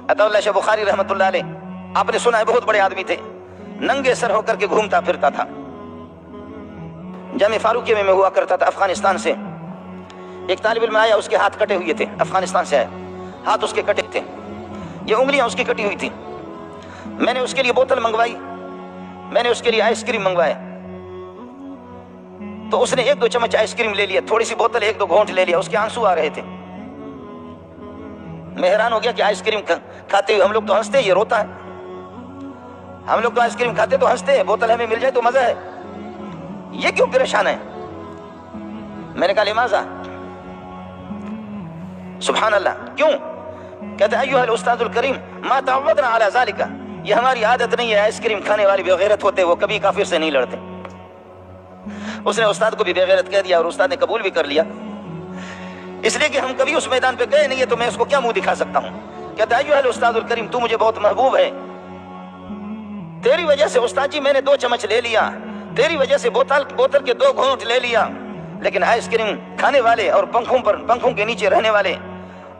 अताउल्लाह शाह बुखारी रहमतुल्लाह अलैह, आपने सुना है बहुत बड़े आदमी थे, नंगे सर होकर के घूमता फिरता था। जामे फारूकी में हुआ करता था। अफगानिस्तान से एक तालिब इल्म आया, उसके हाथ कटे हुए थे, अफगानिस्तान से आया, हाथ उसके कटे थे, ये उंगलियां उसकी कटी हुई थी। मैंने उसके लिए बोतल मंगवाई, मैंने उसके लिए आइसक्रीम मंगवाया, तो उसने 1-2 चम्मच आइसक्रीम ले लिया, थोड़ी सी बोतल 1-2 घोंट ले लिया, उसके आंसू आ रहे थे। मैं हैरान हो गया कि आइसक्रीम खाते हुए हम लोग तो हंसते, ये रोता है। हम लोग तो आइसक्रीम खाते तो हंसते हैं, बोतल हमें मिल जाए तो मजा है, ये क्यों परेशान है? मैंने कहा लिमाजा, सुभान अल्लाह, क्यों? कहते अय्युहल उस्तादुल करीम मा तअव्वदना अला ज़ालिका, ये हमारी आदत नहीं है, आइसक्रीम खाने वाले बेगैरत होते, वो कभी काफिर से नहीं लड़ते। उसने उस्ताद को भी बेगैरत कह दिया और उस्ताद ने कबूल भी कर लिया, इसलिए कि हम कभी उस मैदान पे गए नहीं है, तो मैं उसको क्या मुंह दिखा सकता हूं। कहता अय्युहल उस्तादुल करीम, तू मुझे बहुत महबूब है, तेरी वजह से उस्ताद जी मैंने 2 चम्मच ले लिया, तेरी वजह से बोतल के 2 घूंट ले लिया, लेकिन आइसक्रीम खाने वाले और पंखों के नीचे रहने वाले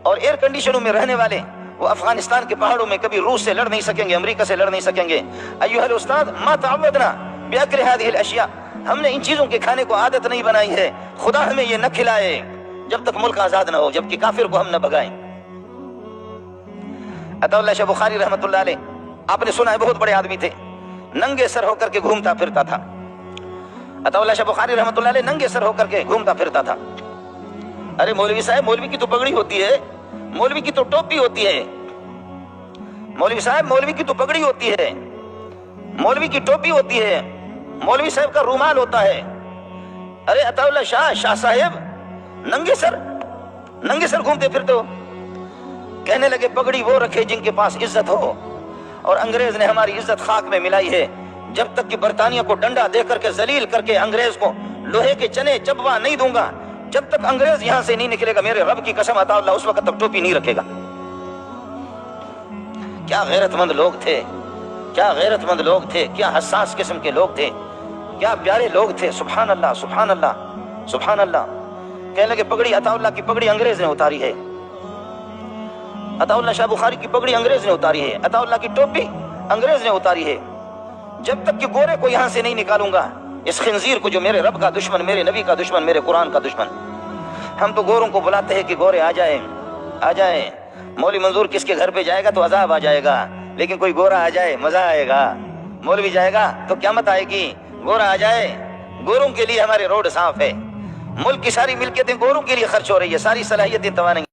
और एयर कंडीशनों में रहने वाले, वो अफगानिस्तान के पहाड़ों में कभी रूस से लड़ नहीं सकेंगे, अमेरिका से लड़ नहीं सकेंगे। अय्युहल उस्ताद मा तअव्वदना बिअक्ल हादिहिल अशिया, हमने इन चीजों के खाने को आदत नहीं बनाई है, खुदा हमें ये न खिलाए जब तक मुल्क आजाद न हो, जबकि काफिर को हम न भगाएं। अताउल्लाह शाह बुखारी रहमतुल्लाह अलैह, आपने सुना है बहुत बड़े आदमी थे, नंगे सर होकर के घूमता फिरता था। अताउल्लाह शाह बुखारी रहमतुल्लाह अलैह नंगे सर होकर के घूमता फिरता था। अरे मौलवी साहब, मौलवी की तो पगड़ी होती है, मौलवी की तो टोपी होती है, मौलवी साहब मौलवी की तो पगड़ी होती है, मौलवी की टोपी होती है, मौलवी साहब का रूमाल होता है। अरे अताउल्लाह शाह साहेब नंगे सर घूमते फिरते हो। कहने लगे पगड़ी वो रखे जिनके पास इज्जत हो, और अंग्रेज ने हमारी इज्जत खाक में मिलाई है। जब तक कि बरतानिया को डंडा दे करके जलील करके अंग्रेज को लोहे के चने चबवा नहीं दूंगा, जब तक अंग्रेज यहां से नहीं निकलेगा, मेरे रब की कसम अताउल्लाह उस वक्त तक टोपी नहीं रखेगा। क्या गैरतमंद लोग थे, क्या गैरतमंद लोग थे, क्या हसास किस्म के लोग थे, क्या प्यारे लोग थे। सुभान अल्लाह, सुभान अल्लाह, सुभान अल्लाह। कहने लगे पगड़ी, अताउल्लाह की पगड़ी अंग्रेज ने उतारी है, अताउल्लाह शाह बुखारी की पगड़ी अंग्रेज ने उतारी है, अताउल्लाह की टोपी अंग्रेज ने उतारी है। जब तक कि गोरे को यहां से नहीं निकालूंगा, इस खिंजीर को, जो मेरे रब का दुश्मन, मेरे नबी का दुश्मन, मेरे कुरान का दुश्मन। हम तो गोरों को बुलाते हैं कि गोरे आ जाए, आ जाए। मौलवी मंजूर किसके घर पे जाएगा तो अजाब आ जाएगा, लेकिन कोई गोरा आ जाए मजा आएगा। मौलवी जाएगा तो क़यामत आएगी, गोरा आ जाए। गोरों के लिए हमारे रोड साफ है, मुल्क की सारी मिल्कियतें गोरों के लिए खर्च हो रही है, सारी सलाहियतें तवानी